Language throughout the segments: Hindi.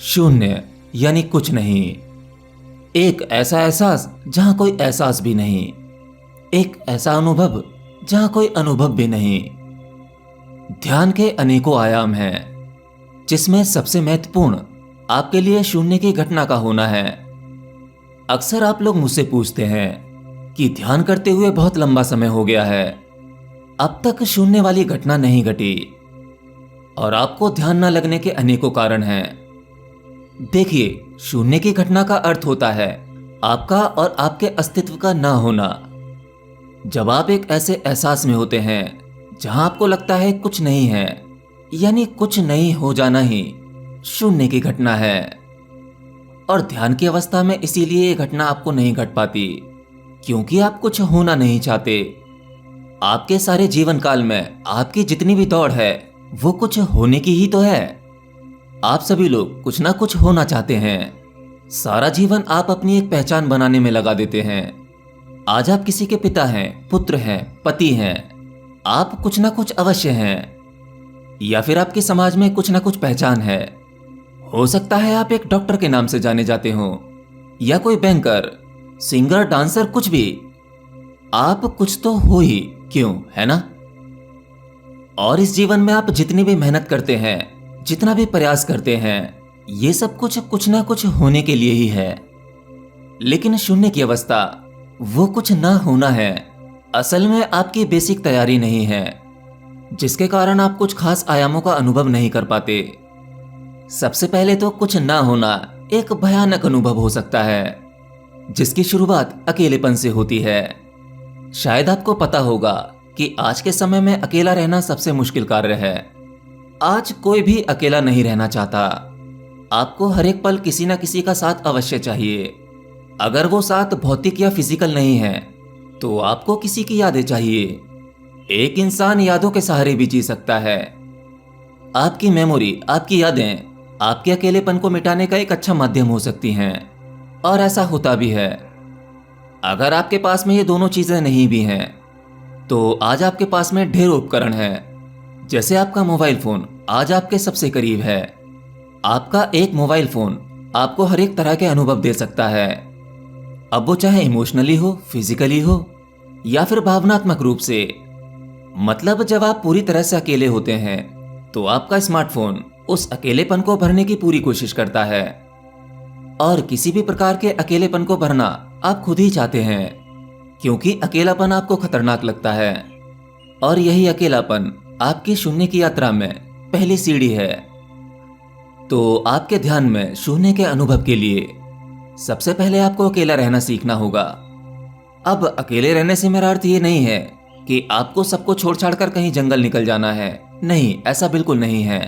शून्य यानी कुछ नहीं। एक ऐसा एहसास जहां कोई एहसास भी नहीं। एक ऐसा अनुभव जहां कोई अनुभव भी नहीं। ध्यान के अनेकों आयाम हैं, जिसमें सबसे महत्वपूर्ण आपके लिए शून्य की घटना का होना है। अक्सर आप लोग मुझसे पूछते हैं कि ध्यान करते हुए बहुत लंबा समय हो गया है, अब तक शून्य वाली घटना नहीं घटी। और आपको ध्यान न लगने के अनेकों कारण हैं। देखिए, शून्य की घटना का अर्थ होता है आपका और आपके अस्तित्व का ना होना। जब आप एक ऐसे एहसास में होते हैं जहां आपको लगता है कुछ नहीं है, यानी कुछ नहीं हो जाना ही शून्य की घटना है। और ध्यान की अवस्था में इसीलिए ये घटना आपको नहीं घट पाती, क्योंकि आप कुछ होना नहीं चाहते। आपके सारे जीवन काल में आपकी जितनी भी दौड़ है वो कुछ होने की ही तो है। आप सभी लोग कुछ ना कुछ होना चाहते हैं। सारा जीवन आप अपनी एक पहचान बनाने में लगा देते हैं। आज आप किसी के पिता हैं, पुत्र हैं, पति हैं। आप कुछ ना कुछ अवश्य हैं, या फिर आपके समाज में कुछ ना कुछ पहचान है। हो सकता है आप एक डॉक्टर के नाम से जाने जाते हो, या कोई बैंकर, सिंगर, डांसर, कुछ भी। आप कुछ तो हो ही, क्यों, है ना? और इस जीवन में आप जितनी भी मेहनत करते हैं, जितना भी प्रयास करते हैं, ये सब कुछ ना कुछ होने के लिए ही है। लेकिन शून्य की अवस्था, वो कुछ ना होना है, असल में आपकी बेसिक तैयारी नहीं है, जिसके कारण आप कुछ खास आयामों का अनुभव नहीं कर पाते। सबसे पहले तो कुछ ना होना एक भयानक अनुभव हो सकता है, जिसकी शुरुआत अकेलेपन से होती है। शायद आपको पता होगा कि आज के समय में अकेला रहना सबसे मुश्किल कार्य है। आज कोई भी अकेला नहीं रहना चाहता। आपको हर एक पल किसी ना किसी का साथ अवश्य चाहिए। अगर वो साथ भौतिक या फिजिकल नहीं है, तो आपको किसी की यादें चाहिए। एक इंसान यादों के सहारे भी जी सकता है। आपकी मेमोरी, आपकी यादें आपके अकेलेपन को मिटाने का एक अच्छा माध्यम हो सकती हैं, और ऐसा होता भी है। अगर आपके पास में ये दोनों चीजें नहीं भी हैं, तो आज आपके पास में ढेर उपकरण हैं। जैसे आपका मोबाइल फोन आज आपके सबसे करीब है। आपका एक मोबाइल फोन आपको हर एक तरह के अनुभव दे सकता है, अब वो चाहे इमोशनली हो, फिजिकली हो, या फिर भावनात्मक रूप से। मतलब जब आप पूरी तरह से अकेले होते हैं, तो आपका स्मार्टफोन उस अकेलेपन को भरने की पूरी कोशिश करता है। और किसी भी प्रकार के अकेलेपन को भरना आप खुद ही चाहते हैं, क्योंकि अकेलापन आपको खतरनाक लगता है। और यही अकेलापन आपकी शून्य की यात्रा में पहली सीढ़ी है। तो आपके ध्यान में शून्य के अनुभव के लिए सबसे पहले आपको अकेला रहना सीखना होगा। अब अकेले रहने से मेरा अर्थ ये नहीं है कि आपको सबको छोड़ छाड़ कर कहीं जंगल निकल जाना है। नहीं, ऐसा बिल्कुल नहीं है।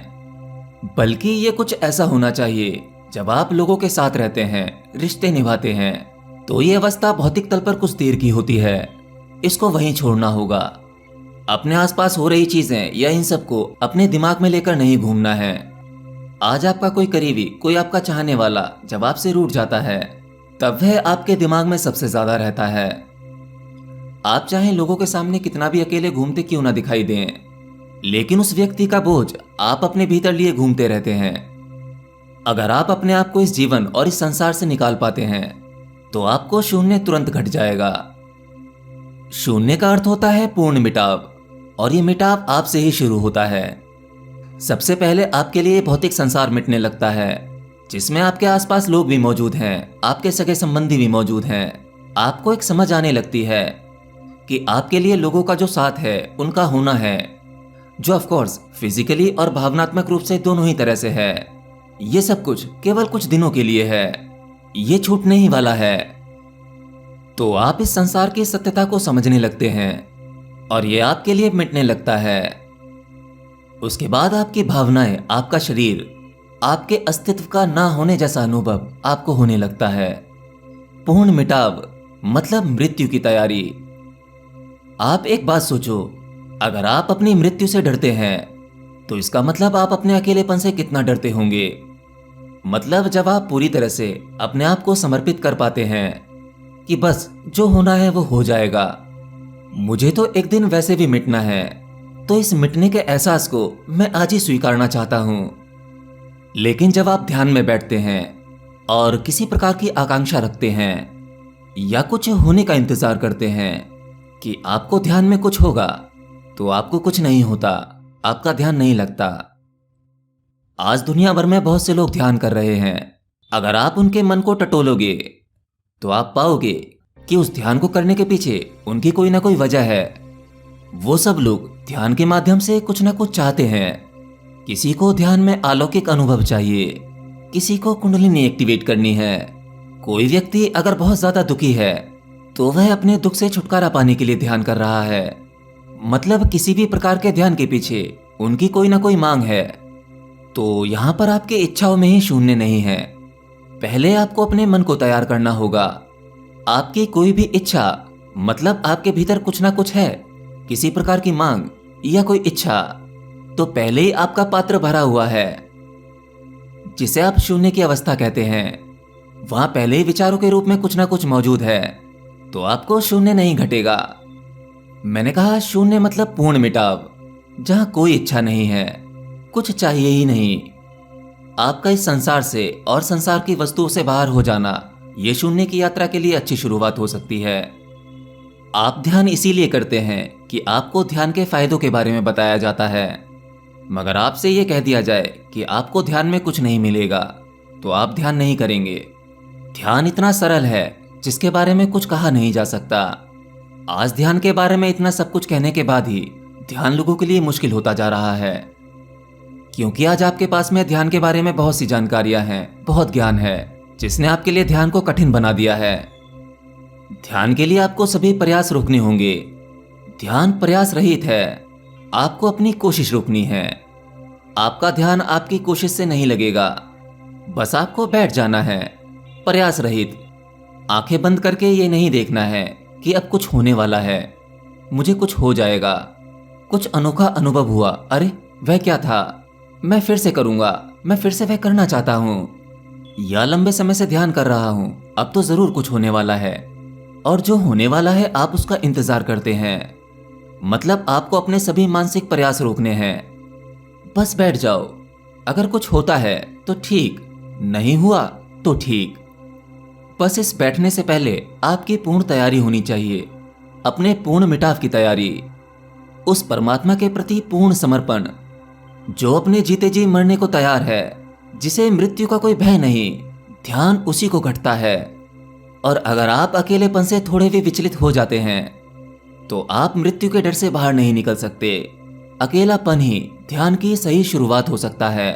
बल्कि ये कुछ ऐसा होना चाहिए, जब आप लोगों के साथ रहते हैं, रिश्ते निभाते हैं, तो ये अवस्था भौतिक तल पर कुछ देर की होती है। इसको वहीं छोड़ना होगा। अपने आसपास हो रही चीजें या इन सबको अपने दिमाग में लेकर नहीं घूमना है। आज आपका कोई करीबी, कोई आपका चाहने वाला जब आपसे रूठ जाता है, तब वह आपके दिमाग में सबसे ज्यादा रहता है। आप चाहे लोगों के सामने कितना भी अकेले घूमते क्यों ना दिखाई दें, लेकिन उस व्यक्ति का बोझ आप अपने भीतर लिए घूमते रहते हैं। अगर आप अपने आप को इस जीवन और इस संसार से निकाल पाते हैं, तो आपको शून्य तुरंत घट जाएगा। शून्य का अर्थ होता है पूर्ण मिटाव, और ये मिटाव आपसे ही शुरू होता है। सबसे पहले आपके लिए भौतिक संसार मिटने लगता है, जिसमें आपके आसपास लोग भी मौजूद हैं, आपके सगे संबंधी भी मौजूद हैं। आपको एक समझ आने लगती है कि आपके लिए लोगों का जो साथ है, उनका होना है, जो ऑफ कोर्स फिजिकली और भावनात्मक रूप से दोनों ही तरह से है। ये सब कुछ केवल कुछ दिनों के लिए है, ये छूटने ही वाला है। तो आप इस संसार की सत्यता को समझने लगते हैं, और ये आपके लिए मिटने लगता है। उसके बाद आपकी भावनाएं, आपका शरीर, आपके अस्तित्व का ना होने जैसा अनुभव आपको होने लगता है। पूर्ण मिटाव मतलब मृत्यु की तैयारी। आप एक बात सोचो, अगर आप अपनी मृत्यु से डरते हैं, तो इसका मतलब आप अपने अकेलेपन से कितना डरते होंगे। मतलब जब आप पूरी तरह से अपने आप को समर्पित कर पाते हैं कि बस जो होना है वो हो जाएगा, मुझे तो एक दिन वैसे भी मिटना है, तो इस मिटने के एहसास को मैं आज ही स्वीकारना चाहता हूं। लेकिन जब आप ध्यान में बैठते हैं और किसी प्रकार की आकांक्षा रखते हैं या कुछ होने का इंतजार करते हैं कि आपको ध्यान में कुछ होगा, तो आपको कुछ नहीं होता, आपका ध्यान नहीं लगता। आज दुनिया भर में बहुत से लोग ध्यान कर रहे हैं। अगर आप उनके मन को टटोलोगे तो आप पाओगे कि उस ध्यान को करने के पीछे उनकी कोई ना कोई वजह है। वो सब लोग ध्यान के माध्यम से कुछ ना कुछ चाहते हैं। किसी को ध्यान में अलौकिक अनुभव चाहिए, किसी को कुंडलिनी एक्टिवेट करनी है। कोई व्यक्ति अगर बहुत ज्यादा दुखी है तो वह अपने दुख से छुटकारा पाने के लिए ध्यान कर रहा है। मतलब किसी भी प्रकार के ध्यान के पीछे उनकी कोई ना कोई मांग है। तो यहां पर आपकी इच्छाओं में ही शून्य नहीं है। पहले आपको अपने मन को तैयार करना होगा। आपकी कोई भी इच्छा, मतलब आपके भीतर कुछ ना कुछ है, किसी प्रकार की मांग या कोई इच्छा, तो पहले ही आपका पात्र भरा हुआ है, जिसे आप शून्य की अवस्था कहते हैं। वहां पहले ही विचारों के रूप में कुछ ना कुछ मौजूद है, तो आपको शून्य नहीं घटेगा। मैंने कहा शून्य मतलब पूर्ण मिटाव, जहां कोई इच्छा नहीं है, कुछ चाहिए ही नहीं। आपका इस संसार से और संसार की वस्तुओं से बाहर हो जाना, यह शून्य की यात्रा के लिए अच्छी शुरुआत हो सकती है। आप ध्यान इसीलिए करते हैं कि आपको ध्यान के फायदों के बारे में बताया जाता है। मगर आपसे यह कह दिया जाए कि आपको ध्यान में कुछ नहीं मिलेगा, तो आप ध्यान नहीं करेंगे। ध्यान इतना सरल है जिसके बारे में कुछ कहा नहीं जा सकता। आज ध्यान के बारे में इतना सब कुछ कहने के बाद ही ध्यान लोगों के लिए मुश्किल होता जा रहा है, क्योंकि आज आपके पास में ध्यान के बारे में बहुत सी जानकारियां हैं, बहुत ज्ञान है, जिसने आपके लिए ध्यान को कठिन बना दिया है। ध्यान के लिए आपको सभी प्रयास रोकने होंगे। ध्यान प्रयास रहित है, आपको अपनी कोशिश रोकनी है। आपका ध्यान आपकी कोशिश से नहीं लगेगा, बस आपको बैठ जाना है प्रयास रहित। आंखें बंद करके ये नहीं देखना है कि अब कुछ होने वाला है, मुझे कुछ हो जाएगा, कुछ अनोखा अनुभव हुआ, अरे वह क्या था, मैं फिर से करूंगा, मैं फिर से वह करना चाहता हूं, या लंबे समय से ध्यान कर रहा हूं, अब तो जरूर कुछ होने वाला है। और जो होने वाला है आप उसका इंतजार करते हैं। मतलब आपको अपने सभी मानसिक प्रयास रोकने हैं। बस बैठ जाओ। अगर कुछ होता है तो ठीक, नहीं हुआ तो ठीक। बस इस बैठने से पहले आपकी पूर्ण तैयारी होनी चाहिए, अपने पूर्ण मिटाव की तैयारी, उस परमात्मा के प्रति पूर्ण समर्पण, जो अपने जीते जी मरने को तैयार है, जिसे मृत्यु का कोई भय नहीं। ध्यान उसी को घटता है। और अगर आप अकेलेपन से थोड़े भी विचलित हो जाते हैं तो आप मृत्यु के डर से बाहर नहीं निकल सकते। अकेलापन ही ध्यान की सही शुरुआत हो सकता है।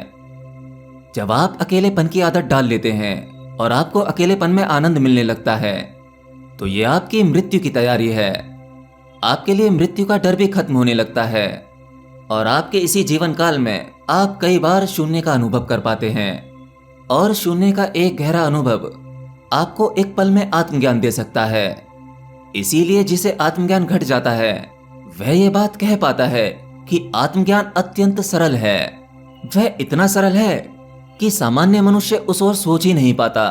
जब आप अकेलेपन की आदत डाल लेते हैं और आपको अकेलेपन में आनंद मिलने लगता है, तो ये आपकी मृत्यु की तैयारी है। आपके लिए मृत्यु का डर भी खत्म होने लगता है और आपके इसी जीवन काल में आप कई बार शून्य का अनुभव कर पाते हैं। और शून्य का एक गहरा अनुभव आपको एक पल में आत्मज्ञान दे सकता है। इसीलिए जिसे आत्मज्ञान घट जाता है वह ये बात कह पाता है कि आत्मज्ञान अत्यंत सरल है। वह इतना सरल है कि सामान्य मनुष्य उस ओर सोच ही नहीं पाता।